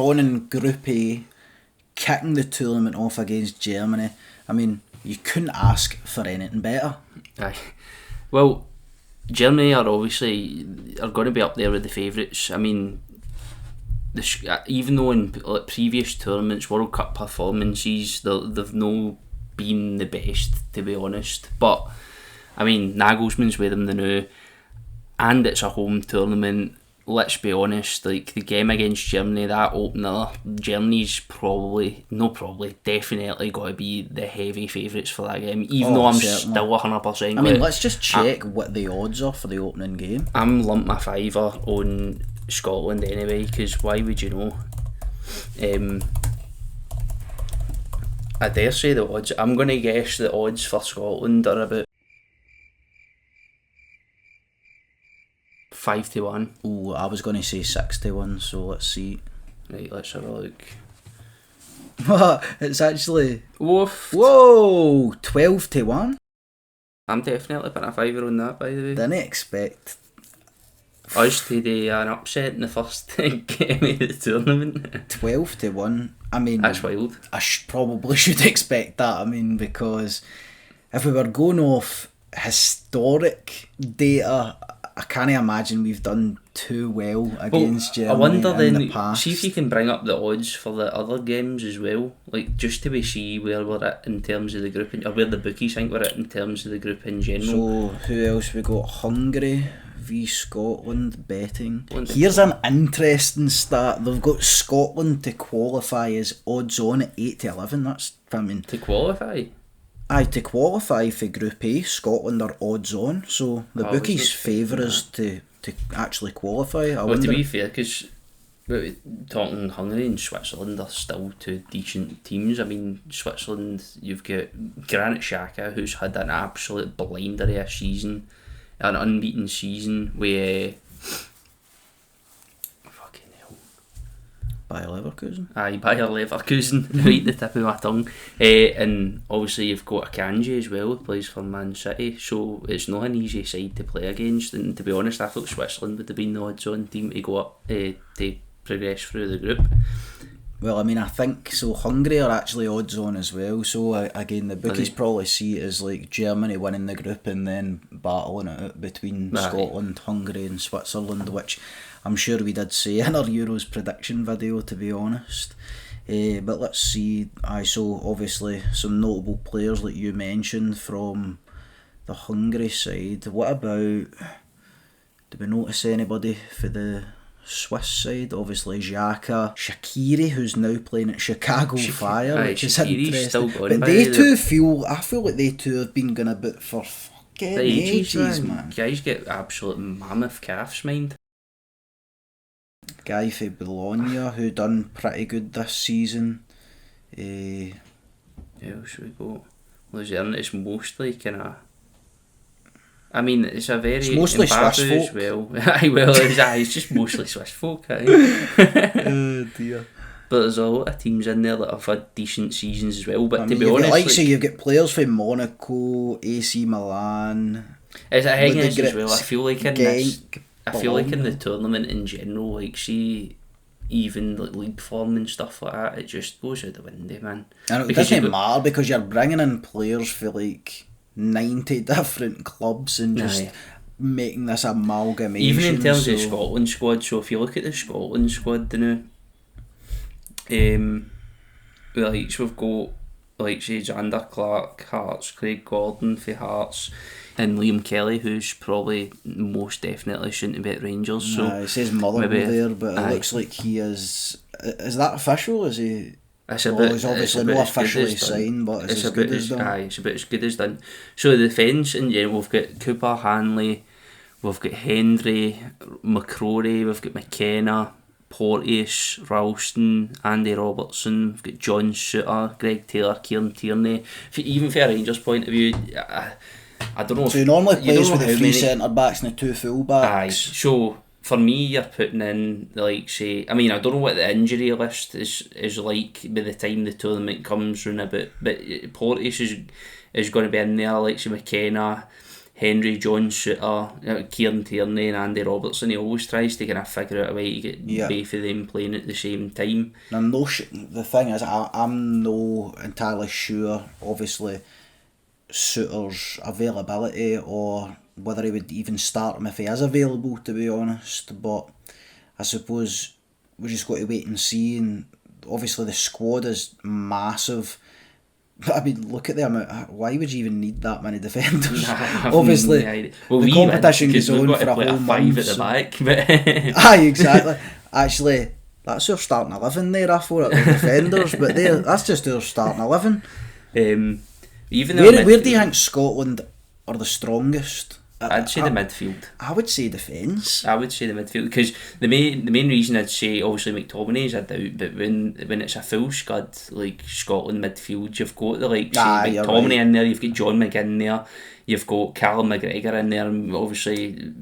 drawn in Group A, kicking the tournament off against Germany. I mean, you couldn't ask for anything better. Aye. Well, Germany are going to be up there with the favourites. I mean, even though in previous tournaments, World Cup performances, they've no been the best, to be honest. But I mean, Nagelsmann's with them now, and it's a home tournament. Let's be honest, like the game against Germany, that opener, Germany's definitely got to be the heavy favourites for that game, even though I'm certainly. still 100%. I mean, let's just check what the odds are for the opening game. I'm lump my fiver on Scotland anyway, because why would you know? I dare say the odds, I'm going to guess the odds for Scotland are about 5-1. Oh, I was going to say 6-1, so let's see. Right, let's have a look. It's actually... Woof. Whoa! 12-1? I'm definitely putting a fiver on that, by the way. Didn't expect us to do an upset in the first game of the tournament. 12-1. I mean, that's wild. I probably should expect that. I mean, because if we were going off historic data, I can't imagine we've done too well against Germany. I wonder in then, the past. see if you can bring up the odds for the other games as well, like just to see where we're at in terms of the group, or where the bookies think we're at in terms of the group in general. So who else we got? Hungary v Scotland betting. Here's an interesting stat. They've got Scotland to qualify as odds on at 8-11. That's, I mean, to qualify. Aye, to qualify for Group A, Scotland are odds on, so the bookies favour us to actually qualify. Well, to be fair, because talking Hungary and Switzerland are still two decent teams. I mean, Switzerland, you've got Granit Xhaka, who's had an absolute blinder of a season, an unbeaten season with Bayer Leverkusen. Aye, Bayer Leverkusen, right at the tip of my tongue. And obviously you've got Akanji as well, who plays for Man City, so it's not an easy side to play against. And to be honest, I thought Switzerland would have been the odds-on team to go up to progress through the group. Well, I mean, I think so. Hungary are actually odds on as well. So again, the bookies probably see it as like Germany winning the group and then battling it out between Scotland, Hungary, and Switzerland, which I'm sure we did say in our Euros prediction video, to be honest. But let's see. So obviously some notable players like you mentioned from the Hungary side. What about? Did we notice anybody for the Swiss side? Obviously Xhaka, Shaqiri, who's now playing at Chicago Fire, which is interesting. But they two I feel like they two have been going about for fucking ages, man. Guys get absolute mammoth calves, mind. Guy for Bologna, who done pretty good this season. Who else we got? Luzerne is mostly kind of. I mean, it's mostly Swiss folk. As well. It's just mostly Swiss folk. Oh dear. But there's a lot of teams in there that have had decent seasons as well. But to be honest, you've got players from Monaco, AC Milan. It's a thing is as well. I feel like in the tournament in general, like see, even like league form and stuff like that, it just goes out the window, man. And it doesn't matter because you're bringing in players for like 90 different clubs and just making this amalgamation. Even in terms of the Scotland squad, so if you look at the Scotland squad now, we've got like say Xander Clark, Hearts, Craig Gordon for Hearts, and Liam Kelly, who's probably most definitely shouldn't be at Rangers. So it says Motherwell there, but it looks like he is. Is that official? Is he? He's obviously not officially signed, but it's as good as done. It's about as good as done. So the defence, and we've got Cooper, Hanley, we've got Hendry, McCrory, we've got McKenna, Porteous, Ralston, Andy Robertson, we've got John Souttar, Greg Taylor, Kieran Tierney. Even from a Rangers point of view, I don't know. So he normally plays with the three centre backs and the two full backs. So for me, you're putting in like say, I mean, I don't know what the injury list is like by the time the tournament comes round, but Porteous is going to be in there, like say McKenna, Henry, John Souttar, Kieran Tierney and Andy Robertson. He always tries to kind of figure out a way to get both of them playing at the same time. And the thing is, I'm no entirely sure, obviously, Souttar's availability or whether he would even start him if he is available, to be honest. But I suppose we just got to wait and see. And obviously the squad is massive. I mean, look at the amount. Why would you even need that many defenders? Obviously, the competition goes on for a whole month. At the back, but aye, exactly. Actually, that's our starting 11 there. I thought it was defenders, but that's just our starting 11. Even where do you think Scotland are the strongest? I'd say the midfield. I would say defence. I would say the midfield, because the main reason I'd say obviously McTominay's a doubt, but when it's a full scud like Scotland midfield, you've got the McTominay in there, you've got John McGinn there, you've got Callum McGregor in there, and obviously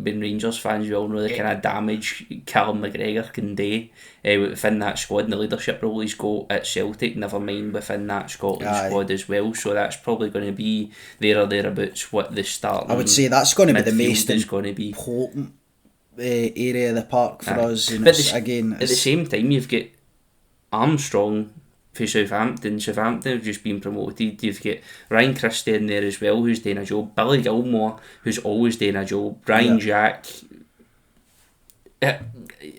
being Rangers fans, you all know the kind of damage Callum McGregor can do within that squad, and the leadership role he's got at Celtic, never mind within that Scotland squad as well. So that's probably going to be there or thereabouts what the start. I would say that's going to be the most important area of the park for us. And but at the same time, you've got Armstrong for Southampton. Southampton have just been promoted. You've got Ryan Christie in there as well, who's doing a job. Billy Gilmore, who's always doing a job. Ryan Jack.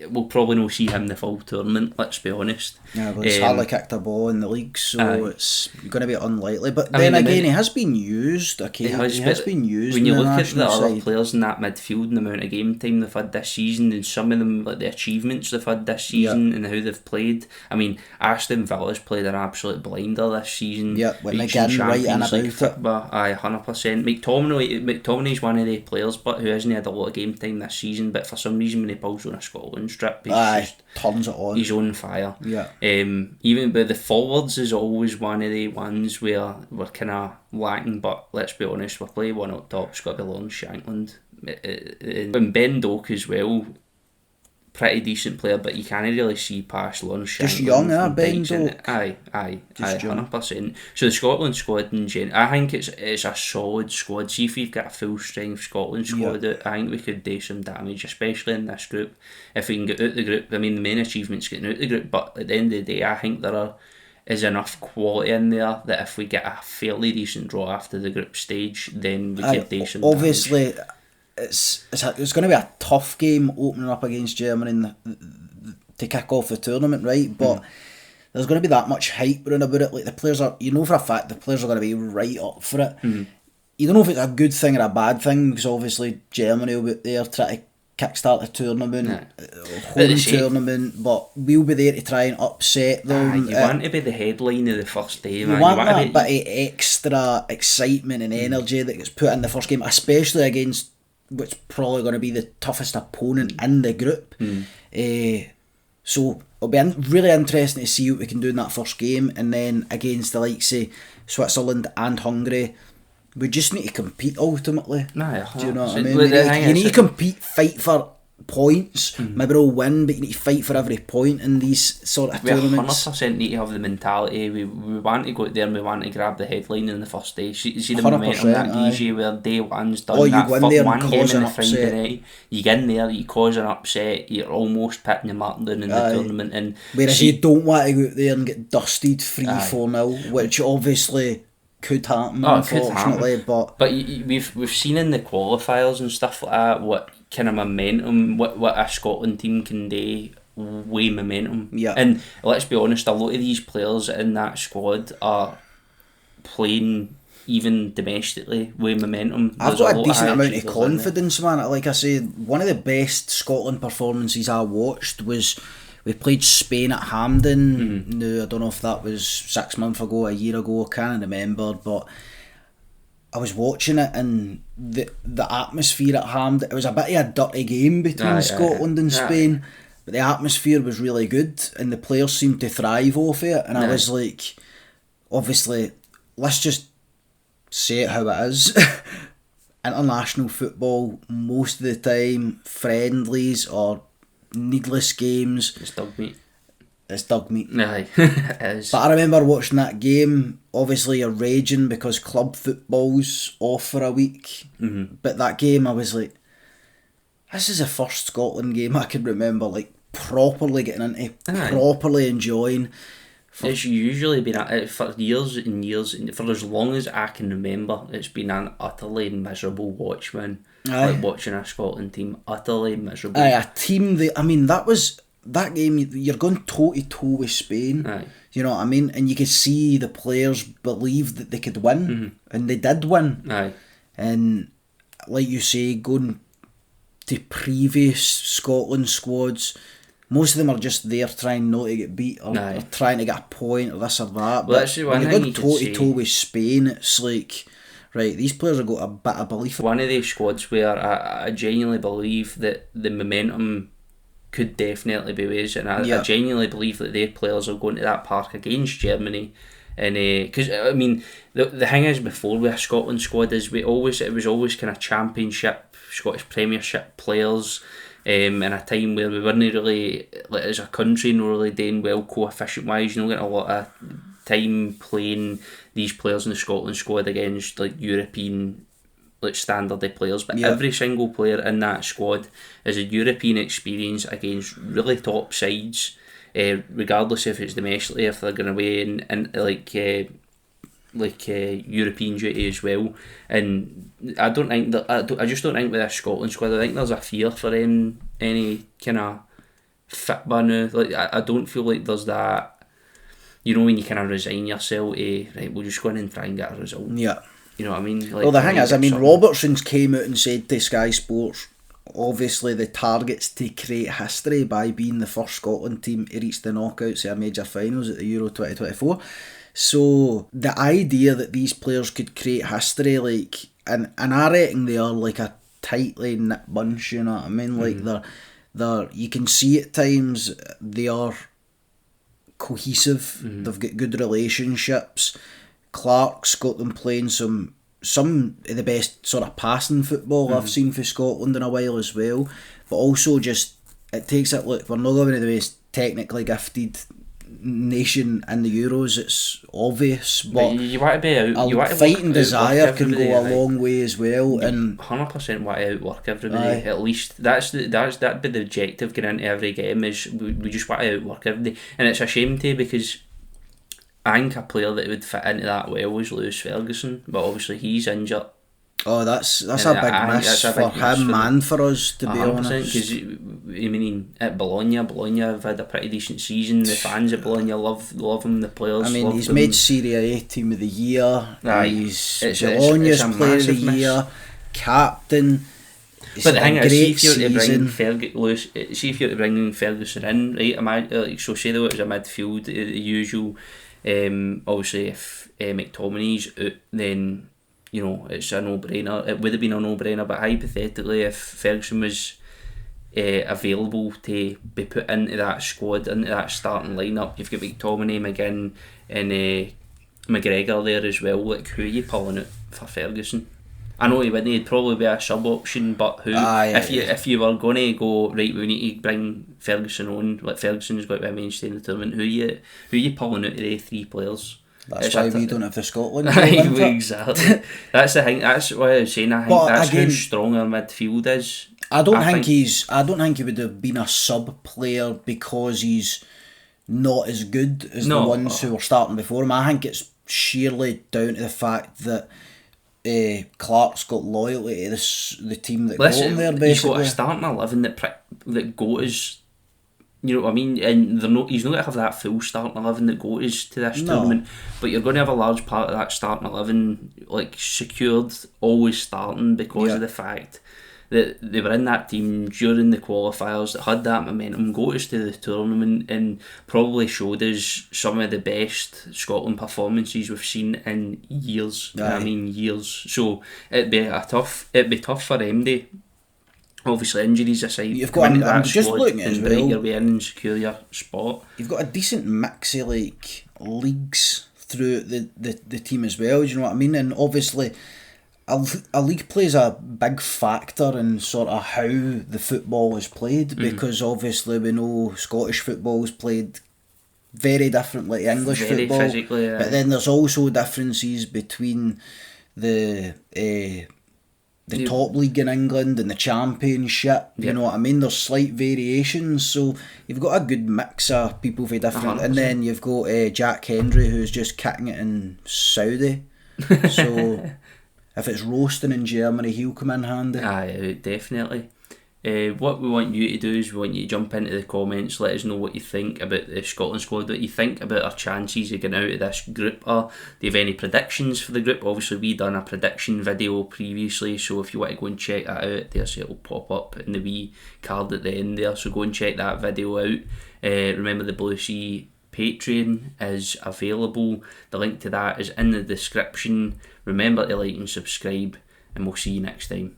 We'll probably not see him the full tournament, let's be honest. Yeah, but he's hardly kicked a ball in the league, so it's going to be unlikely. But then again, he has been used. He has been used. When you look at the other players in that midfield and the amount of game time they've had this season, and some of them, like the achievements they've had this season and how they've played. I mean, Aston Villa's played an absolute blinder this season. Yeah, when McGinn right in about it. Aye, 100%. McTominay's one of the players, but who hasn't had a lot of game time this season. But for some reason, when he pulls on a Scotland strip, turns it on. He's on fire. Yeah. Even but the forwards is always one of the ones where we're kind of lacking. But let's be honest, we're playing one up top. It's got to be Lawrence Shankland. And Ben Doak as well, pretty decent player, but you can't really see past Lawrence Shankland. Just young, Ben Doak. Aye, 100%. So the Scotland squad in general, I think it's a solid squad. See if we've got a full strength Scotland squad out, I think we could do some damage, especially in this group. If we can get out the group, I mean the main achievement's getting out the group, but at the end of the day, I think there is enough quality in there that if we get a fairly decent draw after the group stage, then we could do some obviously damage. It's going to be a tough game opening up against Germany to kick off the tournament, right? But there's going to be that much hype around about it. Like the players are, for a fact the players are going to be right up for it. You don't know if it's a good thing or a bad thing, because obviously Germany will be there trying to kickstart the tournament, home tournament, but we'll be there to try and upset them. You want to be the headline of the first day, man. You want that bit of extra excitement and energy that gets put in the first game, especially against what's probably going to be the toughest opponent in the group. So it'll be really interesting to see what we can do in that first game, and then against the likes of Switzerland and Hungary, we just need to compete ultimately. Do you know what I mean? You need to compete, fight for points. Maybe they'll win, but you need to fight for every point in these sort of tournaments. 100% need to have the mentality. We want to go out there and we want to grab the headline in the first day. See the momentum that gives you, where day one's done. You go in there and cause an upset. Night, you get in there, you cause an upset, you're almost pitting your mark down in the tournament. And whereas you don't want to go out there and get dusted 3-4-0, which obviously could happen, unfortunately. But we've seen in the qualifiers and stuff like that what kind of momentum, what a Scotland team can do with momentum. Yeah. And let's be honest, a lot of these players in that squad are playing even domestically with momentum. I've got a decent amount of confidence, man. Like I say, one of the best Scotland performances I watched was we played Spain at Hampden. No, I don't know if that was 6 months ago, a year ago, I can't remember, but I was watching it, and the atmosphere at Hampden, it was a bit of a dirty game between Scotland and Spain, but the atmosphere was really good and the players seemed to thrive off it, and I was like, obviously, let's just say it how it is. International football, most of the time, friendlies or needless games. It's dog meat. it's dog meat. Aye, it is. But I remember watching that game. Obviously, you're raging because club football's off for a week. Mm-hmm. But that game, I was like, this is the first Scotland game I can remember like properly getting into, properly enjoying. It's usually been for years and years, for as long as I can remember, it's been an utterly miserable watch, man. Like watching a Scotland team, utterly miserable. A team that game, you're going toe to toe with Spain. You know what I mean? And you could see the players believe that they could win, and they did win. And like you say, going to previous Scotland squads, most of them are just there trying not to get beat or trying to get a point or this or that. Well, but when you're going toe to toe with Spain, it's like, right, these players have got a bit of belief. One of these squads where I genuinely believe that the momentum could definitely be ways, and I genuinely believe that their players are going to that park against Germany. And because I mean, the thing is, before with a Scotland squad is it was always kind of Championship, Scottish Premiership players. In a time where we weren't really, like, as a country, not really doing well coefficient wise, getting a lot of time playing these players in the Scotland squad against like European, like, standard players. But every single player in that squad is a European experience against really top sides, regardless if it's domestically, if they're going away and like European duty as well. And I don't think that I just don't think with a Scotland squad, I think there's a fear for any kind of fit by now. Like I don't feel like there's that, when you kind of resign yourself to, right, we'll just go in and try and get a result. Yeah. You know what I mean? Like, well, the thing is, Robertson's came out and said to Sky Sports, obviously the target's to create history by being the first Scotland team to reach the knockouts of a major finals at the Euro 2024. So the idea that these players could create history, like, and I reckon they are like a tightly knit bunch, you know what I mean? Like they're you can see at times they are cohesive. They've got good relationships. Clark's got them playing some of the best sort of passing football I've seen for Scotland in a while as well. But also just it takes it. Look, we're not going to be the most technically gifted nation in the Euros, it's obvious, but you want to be out, you want to fighting desire can go a long way as well, and 100% want to outwork everybody. At least that'd be the objective going into every game, is we just want to outwork everybody. And it's a shame too, because I think a player that would fit into that well was Lewis Ferguson, but obviously he's injured. Oh, that's a big miss for him and for us, to be honest. Because I mean, at Bologna have had a pretty decent season. The fans at Bologna love him. The players. I mean, he's him. made Serie A Team of the Year. He's Bologna's Player of the Year, captain. But the thing is, see if you were to bring Ferguson in, right? So say there was a midfield, the usual. Obviously, if McTominay's out, then it's a no-brainer. It would have been a no-brainer, but hypothetically, if Ferguson was available to be put into that squad, into that starting lineup, you've got McTominay, McGinn and McGregor there as well. Like, who are you pulling out for Ferguson? I know he wouldn't, he'd probably be a sub option, but who? If you were going to go, right, we need to bring Ferguson on, like Ferguson's got to be a mainstay in the tournament, who are you pulling out of the three players? That's why we don't have the Scotland. Exactly. That's the thing. That's why I was saying. I think that's how strong our midfield is. I don't think he would have been a sub player because he's not as good as the ones who were starting before him. I think it's sheerly down to the fact that Clark's got loyalty to the team that got him there. Basically, he's got a starting 11 that goes. You know what I mean? And he's not going to have that full starting 11 that goes to this tournament, but you're going to have a large part of that starting 11 like secured, always starting, because of the fact that they were in that team during the qualifiers, that had that momentum, got us to the tournament, and probably showed us some of the best Scotland performances we've seen in years. I mean, years. So it'd be tough for MD. Obviously, injuries aside, you've got. I'm just looking at it as well. Break your way in and secure your spot. You've got a decent mix of like leagues through the team as well. Do you know what I mean? And obviously, a league plays a big factor in sort of how the football is played, because obviously we know Scottish football is played very different like English very football. Physically, but then there's also differences between the top league in England and the Championship. You know what I mean? There's slight variations, so you've got a good mix of people for different. 100%. And then you've got Jack Hendry, who's just kicking it in Saudi. So if it's roasting in Germany, he'll come in handy. Aye, definitely. What we want you to do is we want you to jump into the comments, let us know what you think about the Scotland squad, what you think about our chances of getting out of this group. Do you have any predictions for the group? Obviously we done a prediction video previously, so if you want to go and check that out, there's it'll pop up in the wee card at the end there, so go and check that video out. Remember the BlueSea Patreon is available, the link to that is in the description. Remember to like and subscribe, and we'll see you next time.